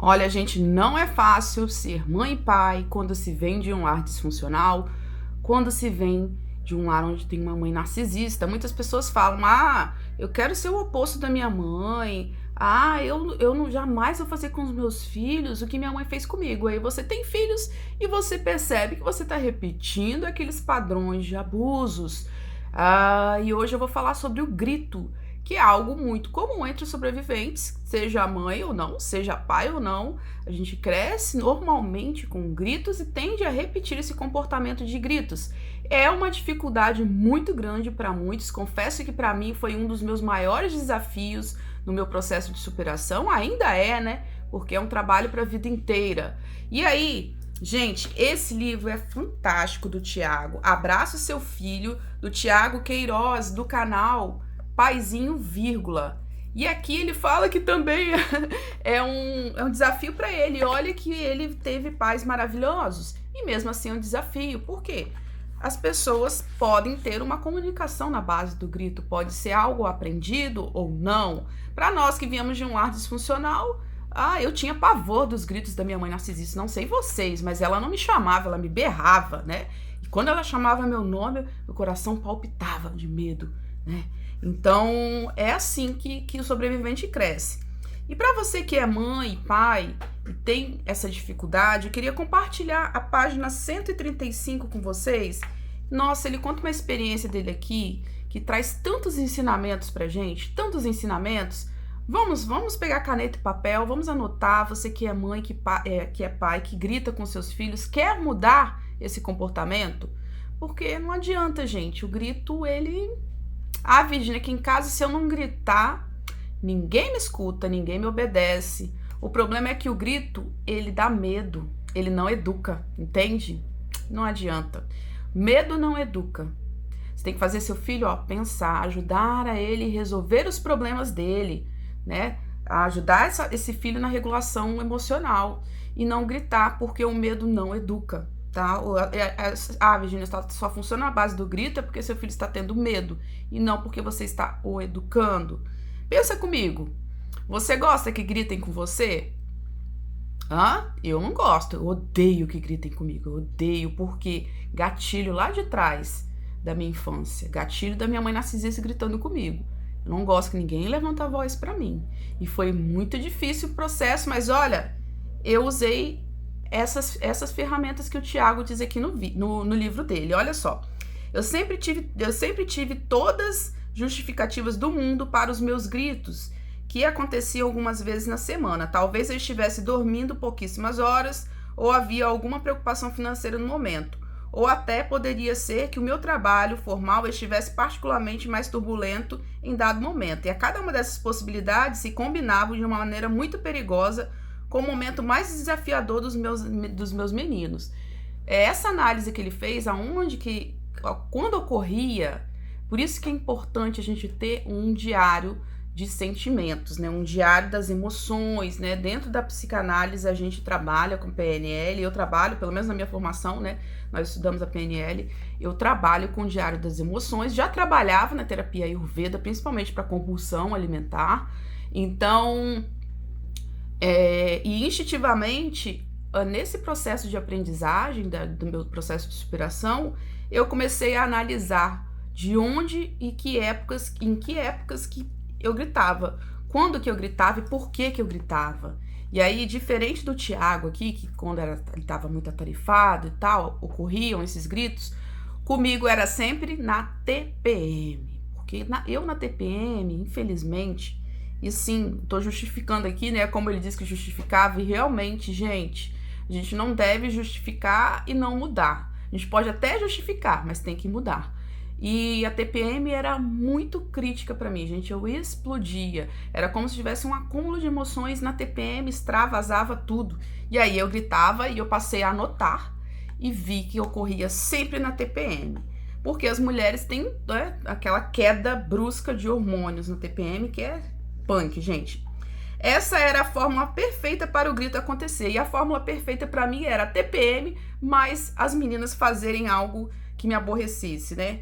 Olha, gente, não é fácil ser mãe e pai quando se vem de um lar disfuncional, quando se vem de um lar onde tem uma mãe narcisista. Muitas pessoas falam: ah, eu quero ser o oposto da minha mãe. Ah, eu não jamais vou fazer com os meus filhos o que minha mãe fez comigo. Aí você tem filhos e você percebe que você está repetindo aqueles padrões de abusos. E hoje eu vou falar sobre o grito, que é algo muito comum entre os sobreviventes, seja mãe ou não, seja pai ou não. A gente cresce normalmente com gritos e tende a repetir esse comportamento de gritos. É uma dificuldade muito grande para muitos. Confesso que para mim foi um dos meus maiores desafios no meu processo de superação. Ainda é, né? Porque é um trabalho para a vida inteira. E aí, gente, esse livro é fantástico, do Tiago. Abraça o seu filho, do Tiago Queiroz, do canal Paizinho, vírgula. E aqui ele fala que também é um desafio para ele. Olha que ele teve pais maravilhosos. E mesmo assim é um desafio. Por quê? As pessoas podem ter uma comunicação na base do grito. Pode ser algo aprendido ou não. Para nós que viemos de um lar disfuncional, eu tinha pavor dos gritos da minha mãe narcisista. Não sei vocês, mas ela não me chamava, ela me berrava, né? E quando ela chamava meu nome, meu coração palpitava de medo, né? Então, é assim que o sobrevivente cresce. E para você que é mãe, pai e tem essa dificuldade, eu queria compartilhar a página 135 com vocês. Nossa, ele conta uma experiência dele aqui que traz tantos ensinamentos pra gente, tantos ensinamentos. Vamos pegar caneta e papel, vamos anotar. Você que é mãe, que é pai, que grita com seus filhos, quer mudar esse comportamento? Porque não adianta, gente. O grito, ele... Virginia, aqui em casa, se eu não gritar, ninguém me escuta, ninguém me obedece. O problema é que o grito, ele dá medo, ele não educa, entende? Não adianta. Medo não educa. Você tem que fazer seu filho, pensar, ajudar a ele resolver os problemas dele, né? Ajudar esse filho na regulação emocional e não gritar, porque o medo não educa. Tá? Virginia, só funciona na base do grito é porque seu filho está tendo medo e não porque você está o educando. Pensa comigo, você gosta que gritem com você? Eu não gosto, eu odeio que gritem comigo, eu odeio, porque gatilho lá de trás da minha infância, gatilho da minha mãe narcisista gritando comigo. Eu não gosto que ninguém levanta a voz pra mim, e foi muito difícil o processo, mas olha, eu usei essas ferramentas que o Tiago diz aqui no livro dele. Olha só, eu sempre tive todas justificativas do mundo para os meus gritos, que aconteciam algumas vezes na semana. Talvez eu estivesse dormindo pouquíssimas horas, ou havia alguma preocupação financeira no momento, ou até poderia ser que o meu trabalho formal estivesse particularmente mais turbulento em dado momento. E a cada uma dessas possibilidades se combinavam de uma maneira muito perigosa com o momento mais desafiador dos meus meninos. Essa análise que ele fez, quando ocorria, por isso que é importante a gente ter um diário de sentimentos, né? Um diário das emoções, né? Dentro da psicanálise a gente trabalha com PNL, eu trabalho, pelo menos na minha formação, né? Nós estudamos a PNL, eu trabalho com o diário das emoções, já trabalhava na terapia Ayurveda, principalmente para compulsão alimentar, então... E instintivamente, nesse processo de aprendizagem, do meu processo de superação, eu comecei a analisar de onde e em que épocas que eu gritava, quando que eu gritava e por que eu gritava. E aí, diferente do Tiago aqui, que quando ele estava muito atarefado e tal, ocorriam esses gritos, comigo era sempre na TPM. Porque eu na TPM, infelizmente... E sim, tô justificando aqui, né, como ele disse que justificava, e realmente, gente, a gente não deve justificar e não mudar. A gente pode até justificar, mas tem que mudar. E a TPM era muito crítica pra mim, gente, eu explodia. Era como se tivesse um acúmulo de emoções na TPM, extravasava tudo. E aí eu gritava e eu passei a anotar e vi que ocorria sempre na TPM. Porque as mulheres têm, né, aquela queda brusca de hormônios no TPM, que é punk, gente. Essa era a fórmula perfeita para o grito acontecer. E a fórmula perfeita para mim era a TPM, mais as meninas fazerem algo que me aborrecesse, né?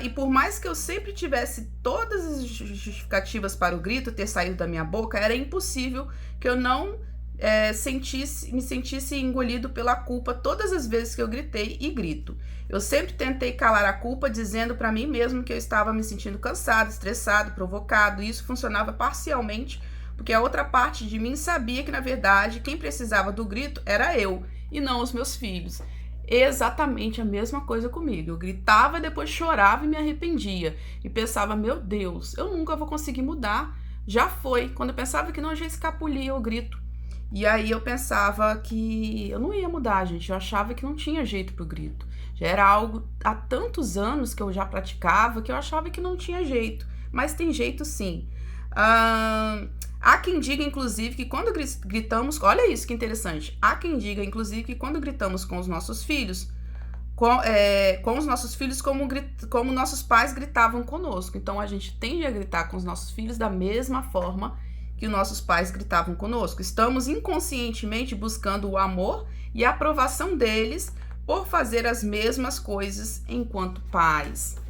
E por mais que eu sempre tivesse todas as justificativas para o grito ter saído da minha boca, era impossível que eu não me sentisse engolido pela culpa todas as vezes que eu gritei e grito. Eu sempre tentei calar a culpa dizendo para mim mesmo que eu estava me sentindo cansado, estressado, provocado, e isso funcionava parcialmente, porque a outra parte de mim sabia que, na verdade, quem precisava do grito era eu, e não os meus filhos. Exatamente a mesma coisa comigo. Eu gritava, depois chorava e me arrependia. E pensava, meu Deus, eu nunca vou conseguir mudar. Já foi. Quando eu pensava que não, eu já escapulia o grito. E aí eu pensava que eu não ia mudar, gente. Eu achava que não tinha jeito pro grito. Já era algo há tantos anos que eu já praticava que eu achava que não tinha jeito. Mas tem jeito sim. Há quem diga, inclusive, que quando gritamos... Olha isso que interessante. Há quem diga, inclusive, que quando gritamos com os nossos filhos, como nossos pais gritavam conosco. Então, a gente tende a gritar com os nossos filhos da mesma forma que os nossos pais gritavam conosco. Estamos inconscientemente buscando o amor e a aprovação deles por fazer as mesmas coisas enquanto pais.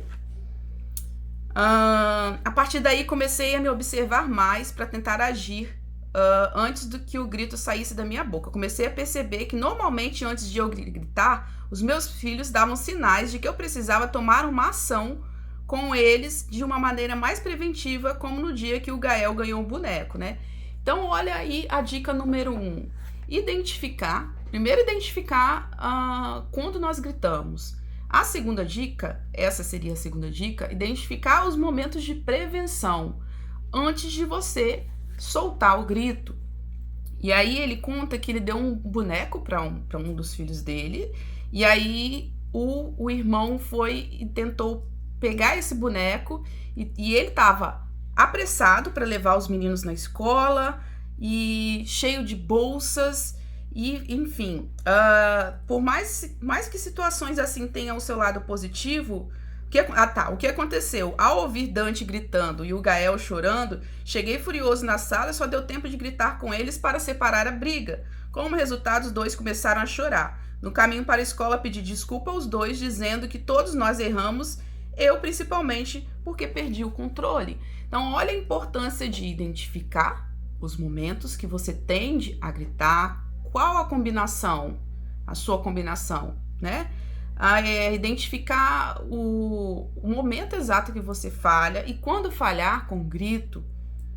A partir daí comecei a me observar mais para tentar agir antes do que o grito saísse da minha boca. Comecei a perceber que normalmente antes de eu gritar, os meus filhos davam sinais de que eu precisava tomar uma ação com eles de uma maneira mais preventiva, como no dia que o Gael ganhou um boneco, né? Então olha aí a dica número 1. Primeiro identificar quando nós gritamos. A segunda dica, essa seria a segunda dica, identificar os momentos de prevenção antes de você soltar o grito. E aí ele conta que ele deu um boneco para um dos filhos dele, e aí o irmão foi e tentou pegar esse boneco, e ele estava apressado para levar os meninos na escola, e cheio de bolsas, e enfim, por mais que situações assim tenham o seu lado positivo, o que aconteceu? Ao ouvir Dante gritando e o Gael chorando, cheguei furioso na sala e só deu tempo de gritar com eles para separar a briga. Como resultado, os dois começaram a chorar. No caminho para a escola, pedi desculpa aos dois, dizendo que todos nós erramos, eu principalmente, porque perdi o controle. Então, olha a importância de identificar os momentos que você tende a gritar. Qual a combinação? A sua combinação, né? Identificar o momento exato que você falha, e quando falhar com grito,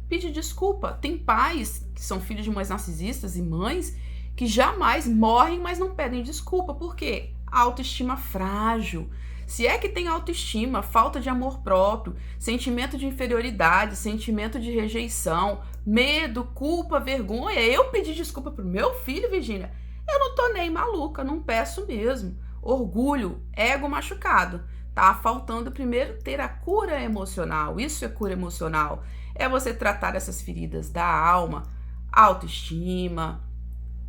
pedir desculpa. Tem pais que são filhos de mães narcisistas e mães que jamais morrem, mas não pedem desculpa. Por quê? Autoestima frágil. Se é que tem autoestima, falta de amor próprio, sentimento de inferioridade, sentimento de rejeição, medo, culpa, vergonha. Eu pedi desculpa pro meu filho, Virgínia? Eu não tô nem maluca, não peço mesmo. Orgulho, ego machucado. Tá faltando primeiro ter a cura emocional. Isso é cura emocional. É você tratar essas feridas da alma, autoestima,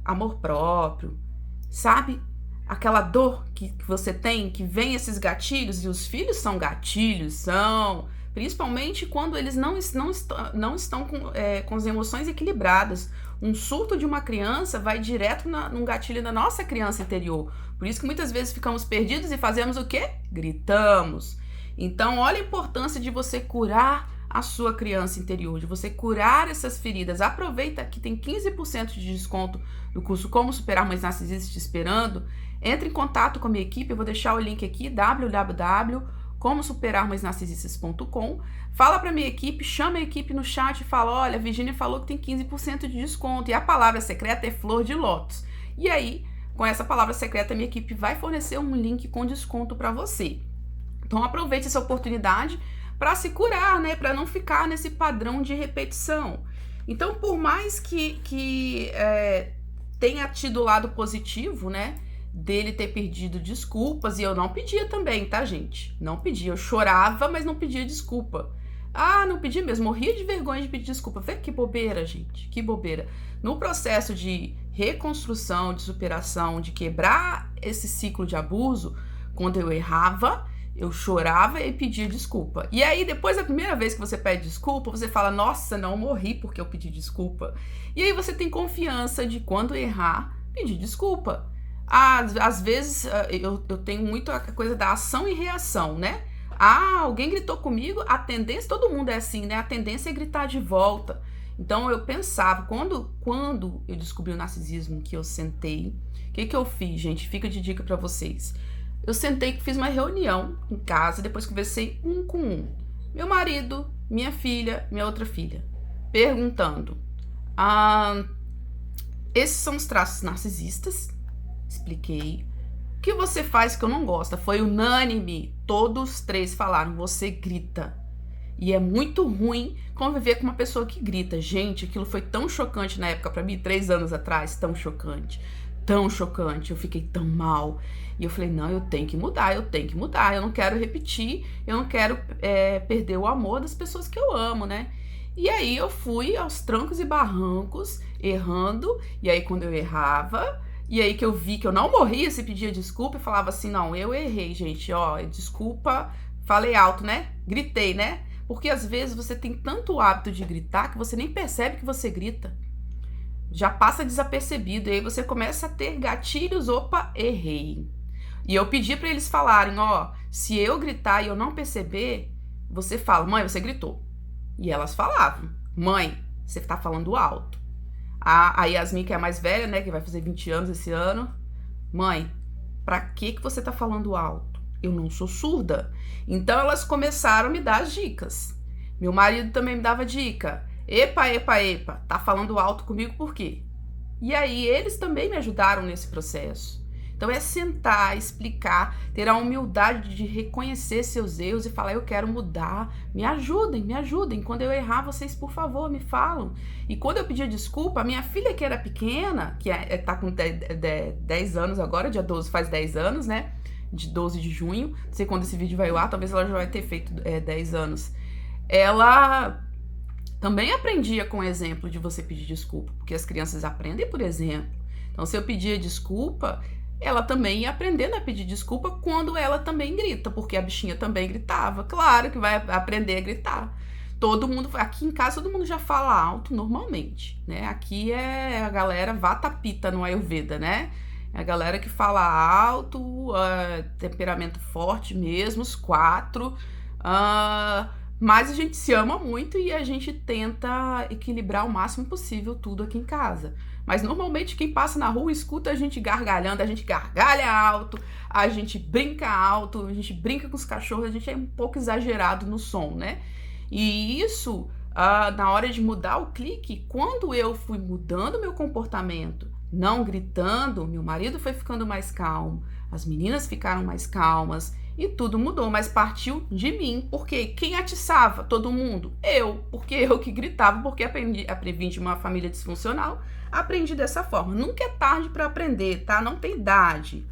amor próprio, sabe? Aquela dor que você tem, que vem esses gatilhos, e os filhos são gatilhos, principalmente quando eles não estão com as emoções equilibradas. Um surto de uma criança vai direto num gatilho da nossa criança interior. Por isso que muitas vezes ficamos perdidos e fazemos o quê? Gritamos. Então, olha a importância de você curar a sua criança interior, de você curar essas feridas. Aproveita que tem 15% de desconto no curso Como Superar Mães Narcisistas te esperando. Entre em contato com a minha equipe, eu vou deixar o link aqui, www.comosuperarmãesnarcisistas.com. Fala para minha equipe, chama a equipe no chat e fala, olha, a Virgínia falou que tem 15% de desconto, e a palavra secreta é flor de lótus. E aí, com essa palavra secreta, a minha equipe vai fornecer um link com desconto para você. Então aproveite essa oportunidade para se curar, né? Para não ficar nesse padrão de repetição. Então, por mais que tenha tido o lado positivo, né? Dele ter pedido desculpas, e eu não pedia também, tá, gente? Não pedia, eu chorava, mas não pedia desculpa. Não pedia mesmo, morria de vergonha de pedir desculpa. Vê que bobeira, gente, que bobeira. No processo de reconstrução, de superação, de quebrar esse ciclo de abuso, quando eu errava, eu chorava e pedia desculpa. E aí, depois da primeira vez que você pede desculpa, você fala, nossa, não, morri porque eu pedi desculpa. E aí você tem confiança de, quando errar, pedir desculpa. Às vezes, eu tenho muito a coisa da ação e reação, né? Alguém gritou comigo, a tendência, todo mundo é assim, né? A tendência é gritar de volta. Então eu pensava, quando eu descobri o narcisismo, que eu sentei, o que eu fiz, gente? Fica de dica pra vocês. Eu sentei, fiz uma reunião em casa, depois conversei um com um. Meu marido, minha filha, minha outra filha, perguntando: esses são os traços narcisistas? Expliquei. O que você faz que eu não gosto? Foi unânime. Todos três falaram: você grita. E é muito ruim conviver com uma pessoa que grita. Gente, aquilo foi tão chocante na época pra mim, 3 anos atrás, tão chocante. Tão chocante, eu fiquei tão mal. E eu falei, não, eu tenho que mudar, eu não quero repetir, eu não quero perder o amor das pessoas que eu amo, né? E aí eu fui aos trancos e barrancos, errando, e aí quando eu errava, e aí que eu vi que eu não morria, se pedia desculpa e falava assim, não, eu errei, gente, ó, desculpa, falei alto, né? Gritei, né? Porque às vezes você tem tanto hábito de gritar que você nem percebe que você grita. Já passa desapercebido, e aí você começa a ter gatilhos, opa, errei. E eu pedi para eles falarem, ó, se eu gritar e eu não perceber, você fala, mãe, você gritou. E elas falavam, mãe, você tá falando alto. A Yasmin, que é a mais velha, né, que vai fazer 20 anos esse ano, mãe, pra que você tá falando alto? Eu não sou surda. Então elas começaram a me dar as dicas. Meu marido também me dava dica. Epa, epa, epa, tá falando alto comigo por quê? E aí eles também me ajudaram nesse processo. Então é sentar, explicar, ter a humildade de reconhecer seus erros e falar, eu quero mudar, me ajudem. Quando eu errar, vocês, por favor, me falam. E quando eu pedia desculpa, a minha filha que era pequena, que tá com 10 anos agora, dia 12 faz 10 anos, né? De 12 de junho, não sei quando esse vídeo vai ao ar, talvez ela já vai ter feito 10 anos. Ela também aprendia com o exemplo de você pedir desculpa, porque as crianças aprendem por exemplo. Então, se eu pedia desculpa, ela também ia aprendendo a pedir desculpa quando ela também grita, porque a bichinha também gritava. Claro que vai aprender a gritar. Todo mundo, aqui em casa, todo mundo já fala alto normalmente, né? Aqui é a galera Vata Pitta no Ayurveda, né? É a galera que fala alto, temperamento forte mesmo, os 4. Mas a gente se ama muito e a gente tenta equilibrar o máximo possível tudo aqui em casa. Mas normalmente quem passa na rua escuta a gente gargalhando, a gente gargalha alto, a gente brinca alto, a gente brinca com os cachorros, a gente é um pouco exagerado no som, né? E isso, na hora de mudar o clique, quando eu fui mudando meu comportamento, não gritando, meu marido foi ficando mais calmo, as meninas ficaram mais calmas e tudo mudou, mas partiu de mim, porque quem atiçava todo mundo? Eu, porque eu que gritava, porque aprendi de uma família disfuncional, aprendi dessa forma. Nunca é tarde para aprender, tá? Não tem idade.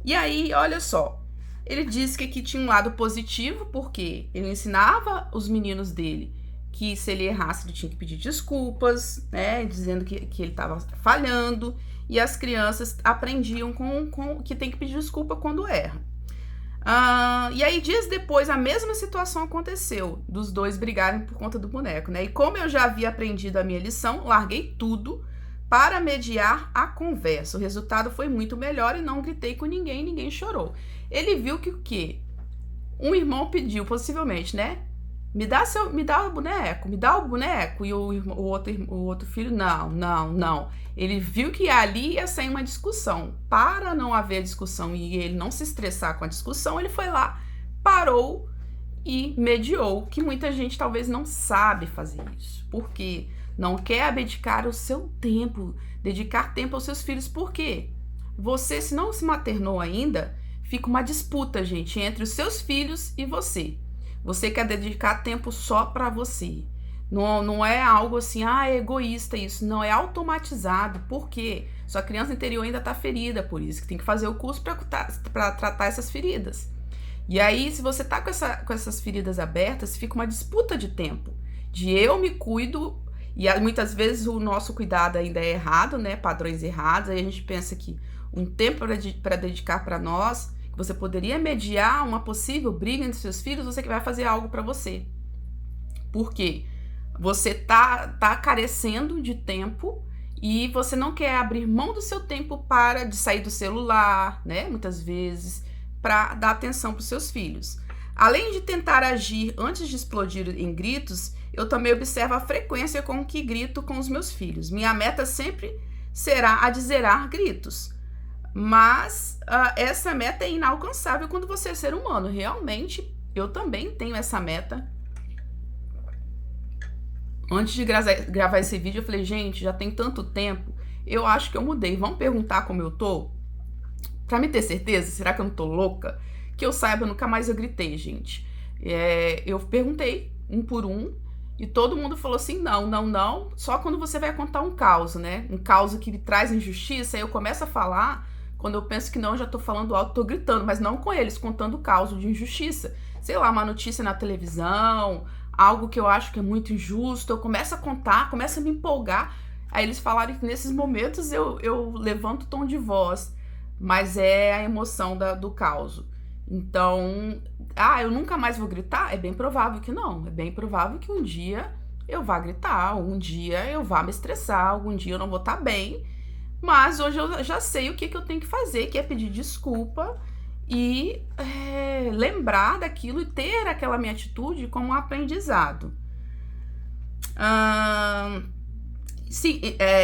E aí, olha só, ele disse que aqui tinha um lado positivo, porque ele ensinava os meninos dele que se ele errasse, ele tinha que pedir desculpas, né? Dizendo que ele estava falhando, e as crianças aprendiam com que tem que pedir desculpa quando erra. E aí, dias depois, a mesma situação aconteceu, dos dois brigarem por conta do boneco, né? E como eu já havia aprendido a minha lição, larguei tudo para mediar a conversa. O resultado foi muito melhor e não gritei com ninguém, ninguém chorou. Ele viu que o quê? Um irmão pediu, possivelmente, né? Me dá o boneco. E o outro filho, não. Ele viu que ali ia sair uma discussão. Para não haver discussão e ele não se estressar com a discussão, ele foi lá, parou e mediou, que muita gente talvez não sabe fazer isso. Porque não quer abdicar o seu tempo, dedicar tempo aos seus filhos. Por quê? Você, se não se maternou ainda, fica uma disputa, gente, entre os seus filhos e você. Você quer dedicar tempo só para você. Não é algo assim, é egoísta isso. Não, é automatizado. Por quê? Sua criança interior ainda está ferida, por isso que tem que fazer o curso para tratar essas feridas. E aí, se você tá com essas feridas abertas, fica uma disputa de tempo. De eu me cuido, e muitas vezes o nosso cuidado ainda é errado, né? Padrões errados. Aí a gente pensa que um tempo para dedicar para nós, que você poderia mediar uma possível briga entre seus filhos, você que vai fazer algo para você. Por quê? Você tá carecendo de tempo e você não quer abrir mão do seu tempo de sair do celular, né? Muitas vezes, para dar atenção para os seus filhos. Além de tentar agir antes de explodir em gritos, eu também observo a frequência com que grito com os meus filhos. Minha meta sempre será a de zerar gritos. Mas essa meta é inalcançável quando você é ser humano. Realmente, eu também tenho essa meta. Antes de gravar esse vídeo, eu falei, gente, já tem tanto tempo, eu acho que eu mudei. Vamos perguntar como eu tô? Pra me ter certeza, será que eu não tô louca? Que eu saiba, nunca mais eu gritei, gente. Eu perguntei um por um e todo mundo falou assim, não. Só quando você vai contar um caos, né? Um caos que me traz injustiça, aí eu começo a falar. Quando eu penso que não, eu já tô falando alto, tô gritando, mas não com eles, contando o caos de injustiça. Sei lá, uma notícia na televisão, algo que eu acho que é muito injusto, eu começo a contar, começo a me empolgar. Aí eles falaram que nesses momentos eu levanto o tom de voz, mas é a emoção do caos. Então, eu nunca mais vou gritar? É bem provável que não. É bem provável que um dia eu vá gritar, um dia eu vá me estressar, algum dia eu não vou estar bem. Mas hoje eu já sei o que eu tenho que fazer, que é pedir desculpa e lembrar daquilo e ter aquela minha atitude como um aprendizado.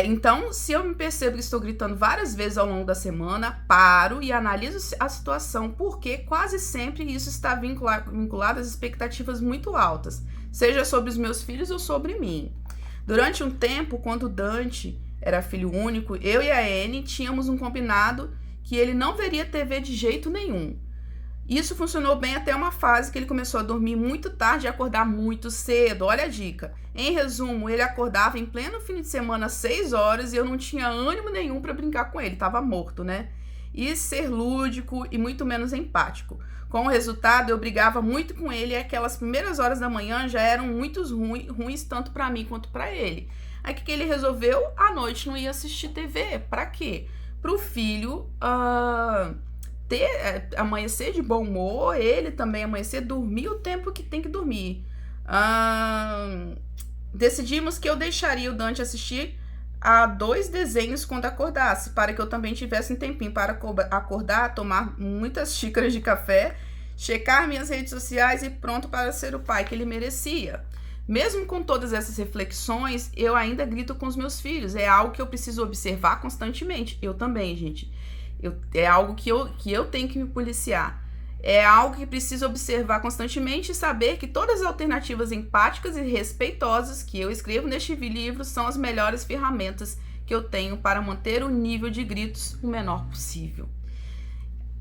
Então, se eu me percebo que estou gritando várias vezes ao longo da semana, paro e analiso a situação, porque quase sempre isso está vinculado às expectativas muito altas, seja sobre os meus filhos ou sobre mim. Durante um tempo, quando Dante era filho único, eu e a Anne tínhamos um combinado que ele não veria TV de jeito nenhum. Isso funcionou bem até uma fase que ele começou a dormir muito tarde e acordar muito cedo. Olha a dica. Em resumo, ele acordava em pleno fim de semana às 6 horas e eu não tinha ânimo nenhum para brincar com ele. Tava morto, né? E ser lúdico e muito menos empático. Com o resultado, eu brigava muito com ele e aquelas primeiras horas da manhã já eram muito ruins tanto para mim quanto para ele. Aí o que ele resolveu? À noite não ia assistir TV. Pra quê? Pro filho amanhecer de bom humor, ele também amanhecer, dormir o tempo que tem que dormir. Decidimos que eu deixaria o Dante assistir a 2 desenhos quando acordasse, para que eu também tivesse um tempinho para acordar, tomar muitas xícaras de café, checar minhas redes sociais e pronto para ser o pai que ele merecia. Mesmo com todas essas reflexões, eu ainda grito com os meus filhos. É algo que eu preciso observar constantemente. Eu também, gente. É algo que eu tenho que me policiar. É algo que preciso observar constantemente e saber que todas as alternativas empáticas e respeitosas que eu escrevo neste livro são as melhores ferramentas que eu tenho para manter o nível de gritos o menor possível.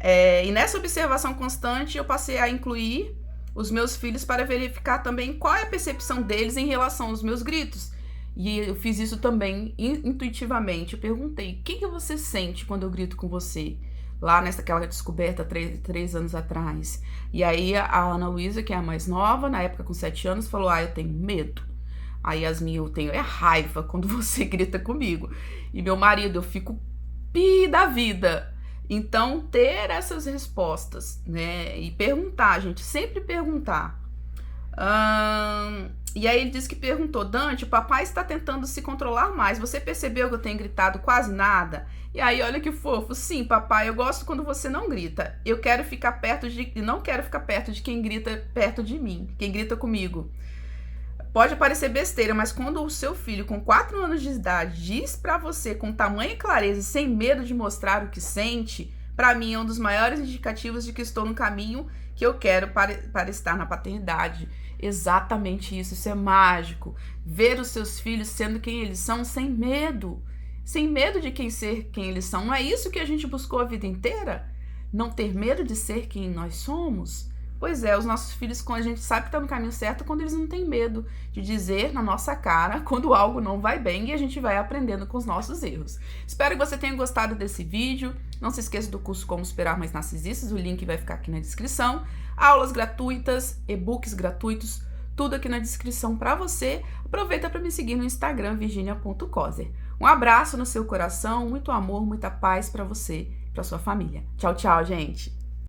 E nessa observação constante, eu passei a incluir os meus filhos para verificar também qual é a percepção deles em relação aos meus gritos. E eu fiz isso também intuitivamente. Eu perguntei, o que você sente quando eu grito com você? Lá naquela descoberta 3 anos atrás. E aí a Ana Luísa, que é a mais nova, na época com 7 anos, falou, eu tenho medo. A Yasmin, eu tenho raiva quando você grita comigo. E meu marido, eu fico pi da vida. Então, ter essas respostas, né? E perguntar, gente, sempre perguntar. E aí ele disse que perguntou, Dante, o papai está tentando se controlar mais. Você percebeu que eu tenho gritado quase nada? E aí, olha que fofo. Sim, papai, eu gosto quando você não grita. Eu quero ficar não quero ficar perto de quem grita perto de mim, quem grita comigo. Pode parecer besteira, mas quando o seu filho com 4 anos de idade diz pra você com tamanha clareza e sem medo de mostrar o que sente, pra mim é um dos maiores indicativos de que estou no caminho que eu quero para estar na paternidade. Exatamente isso, isso é mágico. Ver os seus filhos sendo quem eles são sem medo de quem eles são. Não é isso que a gente buscou a vida inteira? Não ter medo de ser quem nós somos? Pois é, os nossos filhos, quando a gente sabe que está no caminho certo, quando eles não têm medo de dizer na nossa cara quando algo não vai bem e a gente vai aprendendo com os nossos erros. Espero que você tenha gostado desse vídeo. Não se esqueça do curso Como Superar Mais Narcisistas, o link vai ficar aqui na descrição. Aulas gratuitas, e-books gratuitos, tudo aqui na descrição para você. Aproveita para me seguir no Instagram, virginia.coser. Um abraço no seu coração, muito amor, muita paz para você e para sua família. Tchau, tchau, gente!